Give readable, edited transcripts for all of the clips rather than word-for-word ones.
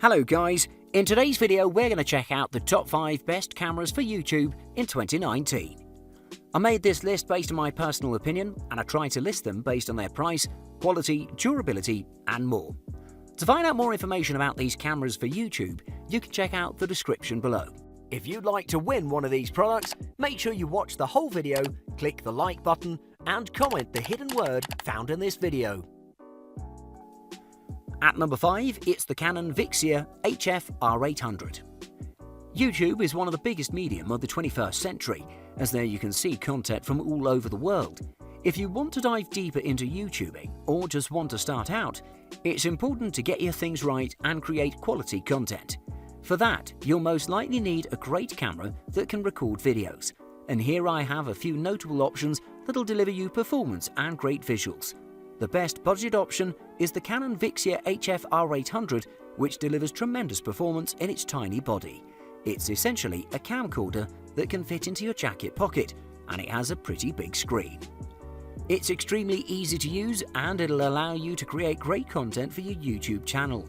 Hello guys, in today's video we're going to check out the top 5 best cameras for YouTube in 2019. I made this list based on my personal opinion and I tried to list them based on their price, quality, durability and more. To find out more information about these cameras for YouTube, you can check out the description below. If you'd like to win one of these products, make sure you watch the whole video, click the like button and comment the hidden word found in this video. At number 5, it's the Canon VIXIA HF R800. YouTube is one of the biggest medium of the 21st century, as there you can see content from all over the world. If you want to dive deeper into YouTubing or just want to start out, it's important to get your things right and create quality content. For that, you'll most likely need a great camera that can record videos. And here I have a few notable options that'll deliver you performance and great visuals. The best budget option is the Canon VIXIA HF R800, which delivers tremendous performance in its tiny body. It's essentially a camcorder that can fit into your jacket pocket, and it has a pretty big screen. It's extremely easy to use and it'll allow you to create great content for your YouTube channel.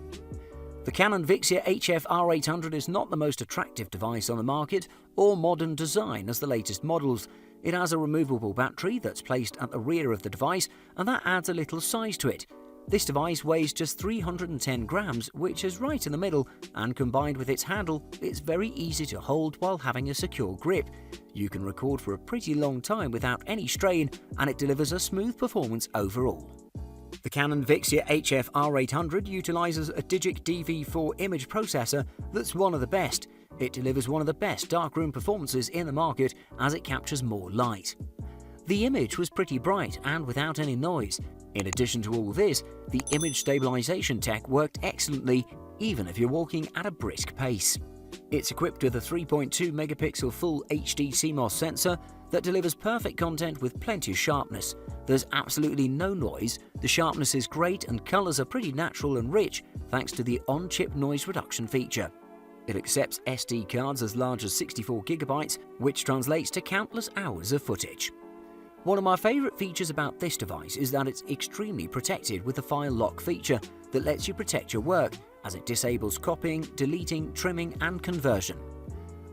The Canon VIXIA HF R800 is not the most attractive device on the market or modern design as the latest models. It has a removable battery that's placed at the rear of the device and that adds a little size to it. This device weighs just 310 grams, which is right in the middle, and combined with its handle, it's very easy to hold while having a secure grip. You can record for a pretty long time without any strain and it delivers a smooth performance overall. The Canon VIXIA HF R800 utilizes a Digic DV4 image processor that's one of the best. It delivers one of the best darkroom performances in the market as it captures more light. The image was pretty bright and without any noise. In addition to all this, the image stabilization tech worked excellently even if you're walking at a brisk pace. It's equipped with a 3.2 megapixel full HD CMOS sensor that delivers perfect content with plenty of sharpness. There's absolutely no noise, the sharpness is great and colors are pretty natural and rich thanks to the on-chip noise reduction feature. It accepts SD cards as large as 64 gigabytes, which translates to countless hours of footage. One of my favorite features about this device is that it's extremely protected with the file lock feature that lets you protect your work, as it disables copying, deleting, trimming and conversion.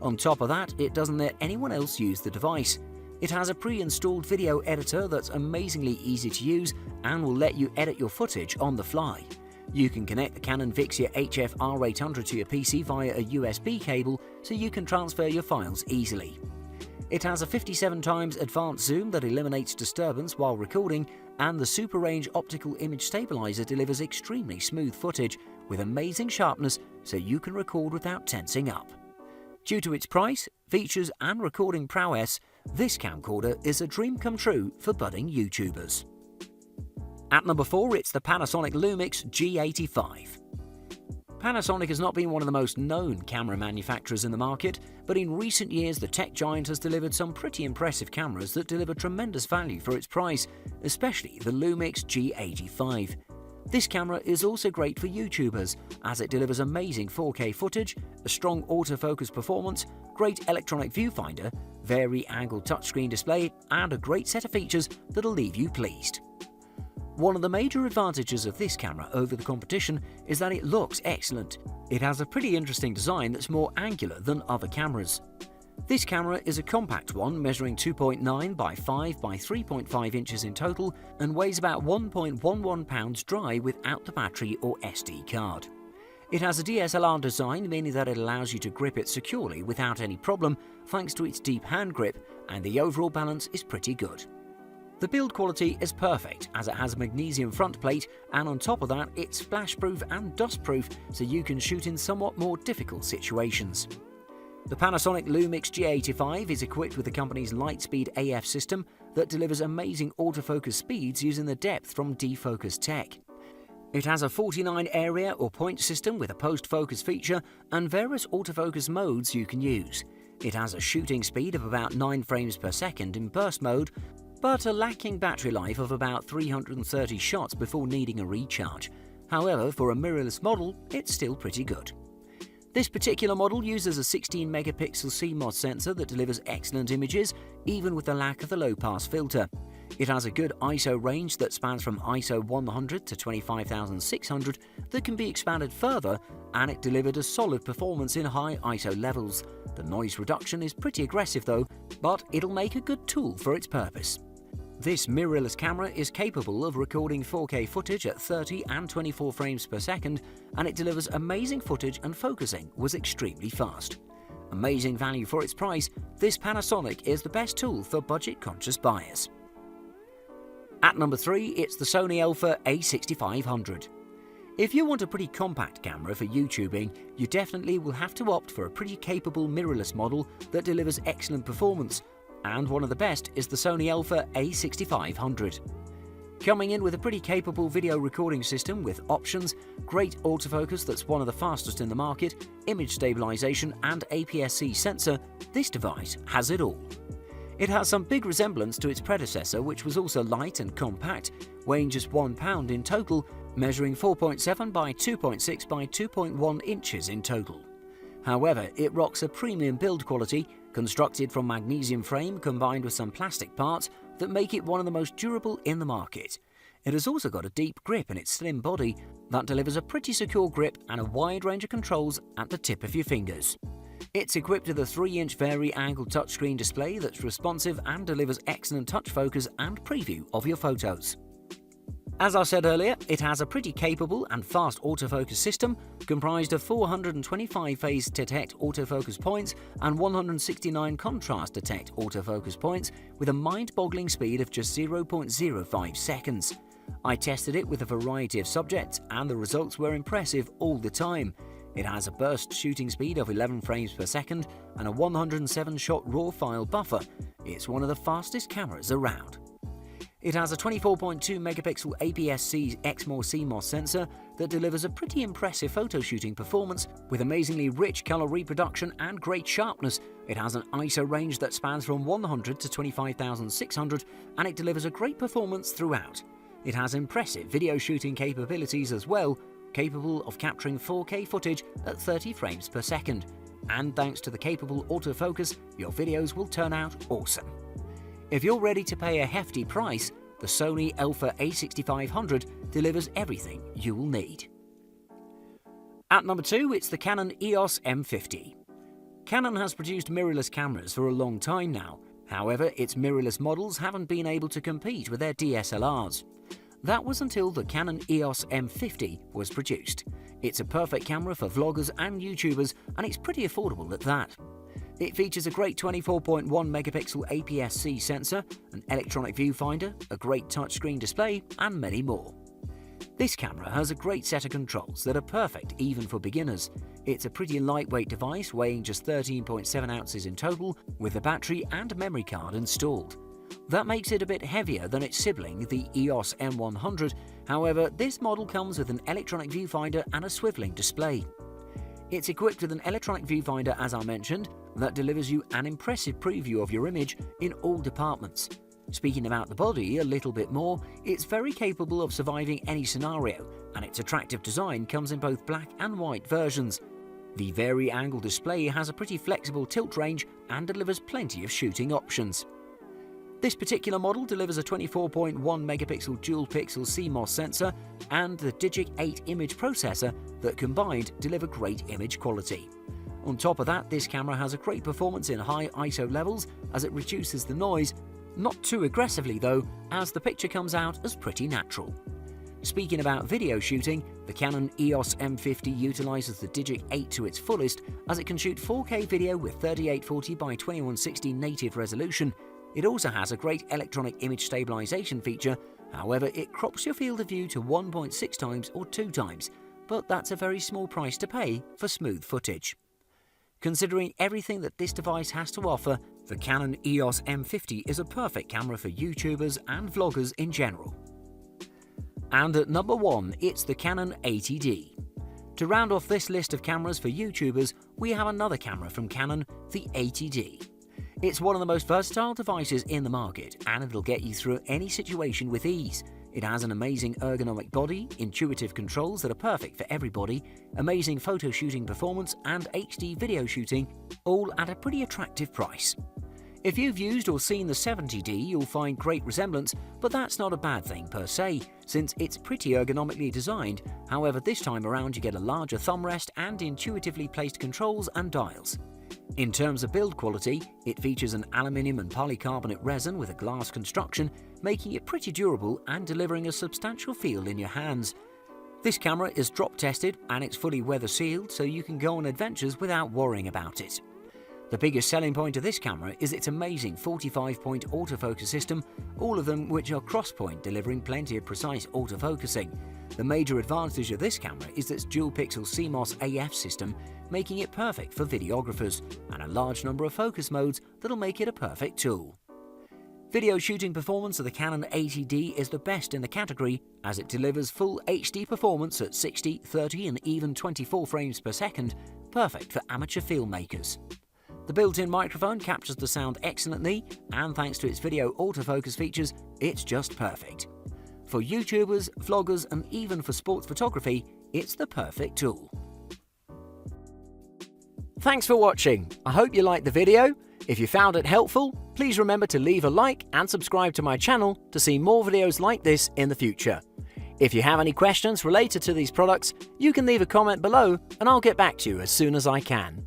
On top of that, it doesn't let anyone else use the device. It has a pre-installed video editor that's amazingly easy to use and will let you edit your footage on the fly. You can connect the Canon VIXIA HF R800 to your PC via a USB cable so you can transfer your files easily. It has a 57x advanced zoom that eliminates disturbance while recording, and the Super Range optical image stabilizer delivers extremely smooth footage with amazing sharpness so you can record without tensing up. Due to its price, features and recording prowess, this camcorder is a dream come true for budding YouTubers. At number 4, it's the Panasonic LUMIX G85. Panasonic has not been one of the most known camera manufacturers in the market, but in recent years the tech giant has delivered some pretty impressive cameras that deliver tremendous value for its price, especially the LUMIX G85. This camera is also great for YouTubers as it delivers amazing 4K footage, a strong autofocus performance, great electronic viewfinder, vari-angle touchscreen display, and a great set of features that'll leave you pleased. One of the major advantages of this camera over the competition is that it looks excellent. It has a pretty interesting design that's more angular than other cameras. This camera is a compact one measuring 2.9 by 5 by 3.5 inches in total and weighs about 1.11 pounds dry without the battery or SD card. It has a DSLR design, meaning that it allows you to grip it securely without any problem thanks to its deep hand grip, and the overall balance is pretty good. The build quality is perfect as it has a magnesium front plate, and on top of that it's splashproof and dustproof so you can shoot in somewhat more difficult situations. The Panasonic LUMIX G85 is equipped with the company's Lightspeed AF system that delivers amazing autofocus speeds using the depth from defocus tech. It has a 49 area or point system with a post-focus feature and various autofocus modes you can use. It has a shooting speed of about 9 frames per second in burst mode, but a lacking battery life of about 330 shots before needing a recharge. However, for a mirrorless model, it's still pretty good. This particular model uses a 16 megapixel CMOS sensor that delivers excellent images, even with the lack of the low-pass filter. It has a good ISO range that spans from ISO 100 to 25,600 that can be expanded further, and it delivered a solid performance in high ISO levels. The noise reduction is pretty aggressive though, but it'll make a good tool for its purpose. This mirrorless camera is capable of recording 4K footage at 30 and 24 frames per second, and it delivers amazing footage, and focusing was extremely fast. Amazing value for its price, this Panasonic is the best tool for budget-conscious buyers. At number 3, it's the Sony Alpha A6500. If you want a pretty compact camera for YouTubing, you definitely will have to opt for a pretty capable mirrorless model that delivers excellent performance, and one of the best is the Sony Alpha A6500. Coming in with a pretty capable video recording system with options, great autofocus that's one of the fastest in the market, image stabilization and APS-C sensor, this device has it all. It has some big resemblance to its predecessor, which was also light and compact, weighing just 1 pound in total, measuring 4.7 by 2.6 by 2.1 inches in total. However, it rocks a premium build quality, constructed from magnesium frame combined with some plastic parts that make it one of the most durable in the market. It has also got a deep grip in its slim body that delivers a pretty secure grip and a wide range of controls at the tip of your fingers. It's equipped with a 3-inch vari-angle touchscreen display that's responsive and delivers excellent touch focus and preview of your photos. As I said earlier, it has a pretty capable and fast autofocus system comprised of 425 phase detect autofocus points and 169 contrast detect autofocus points with a mind-boggling speed of just 0.05 seconds. I tested it with a variety of subjects and the results were impressive all the time. It has a burst shooting speed of 11 frames per second and a 107-shot RAW file buffer. It's one of the fastest cameras around. It has a 24.2 megapixel APS-C Exmor CMOS sensor that delivers a pretty impressive photo shooting performance with amazingly rich color reproduction and great sharpness. It has an ISO range that spans from 100 to 25,600, and it delivers a great performance throughout. It has impressive video shooting capabilities as well, capable of capturing 4K footage at 30 frames per second. And thanks to the capable autofocus, your videos will turn out awesome. If you're ready to pay a hefty price, the Sony Alpha A6500 delivers everything you will need. At number 2, it's the Canon EOS M50. Canon has produced mirrorless cameras for a long time now. However, its mirrorless models haven't been able to compete with their DSLRs. That was until the Canon EOS M50 was produced. It's a perfect camera for vloggers and YouTubers, and it's pretty affordable at that. It features a great 24.1 megapixel APS-C sensor, an electronic viewfinder, a great touchscreen display, and many more. This camera has a great set of controls that are perfect even for beginners. It's a pretty lightweight device weighing just 13.7 ounces in total, with a battery and memory card installed. That makes it a bit heavier than its sibling, the EOS M100. However, this model comes with an electronic viewfinder and a swiveling display. It's equipped with an electronic viewfinder, as I mentioned, that delivers you an impressive preview of your image in all departments. Speaking about the body a little bit more, it's very capable of surviving any scenario, and its attractive design comes in both black and white versions. The vari-angle display has a pretty flexible tilt range and delivers plenty of shooting options. This particular model delivers a 24.1 megapixel dual-pixel CMOS sensor and the Digic 8 image processor that combined deliver great image quality. On top of that, this camera has a great performance in high ISO levels as it reduces the noise, not too aggressively though, as the picture comes out as pretty natural. Speaking about video shooting, the Canon EOS M50 utilizes the Digic 8 to its fullest as it can shoot 4K video with 3840 by 2160 native resolution. It also has a great electronic image stabilization feature, however it crops your field of view to 1.6 times or 2 times, but that's a very small price to pay for smooth footage. Considering everything that this device has to offer, the Canon EOS M50 is a perfect camera for YouTubers and vloggers in general. And at number 1, it's the Canon 80D. To round off this list of cameras for YouTubers, we have another camera from Canon, the 80D. It's one of the most versatile devices in the market, and it'll get you through any situation with ease. It has an amazing ergonomic body, intuitive controls that are perfect for everybody, amazing photo shooting performance and HD video shooting, all at a pretty attractive price. If you've used or seen the 70D, you'll find great resemblance, but that's not a bad thing per se, since it's pretty ergonomically designed. However, this time around you get a larger thumb rest and intuitively placed controls and dials. In terms of build quality, it features an aluminium and polycarbonate resin with a glass construction, making it pretty durable and delivering a substantial feel in your hands. This camera is drop tested and it's fully weather sealed, so you can go on adventures without worrying about it. The biggest selling point of this camera is its amazing 45-point autofocus system, all of them which are cross-point, delivering plenty of precise autofocusing. The major advantage of this camera is its dual-pixel CMOS AF system, making it perfect for videographers, and a large number of focus modes that'll make it a perfect tool. Video shooting performance of the Canon 80D is the best in the category, as it delivers full HD performance at 60, 30 and even 24 frames per second, perfect for amateur filmmakers. The built-in microphone captures the sound excellently, and thanks to its video autofocus features, it's just perfect. For YouTubers, vloggers and even for sports photography, it's the perfect tool. Thanks for watching. I hope you liked the video. If you found it helpful, please remember to leave a like and subscribe to my channel to see more videos like this in the future. If you have any questions related to these products, you can leave a comment below and I'll get back to you as soon as I can.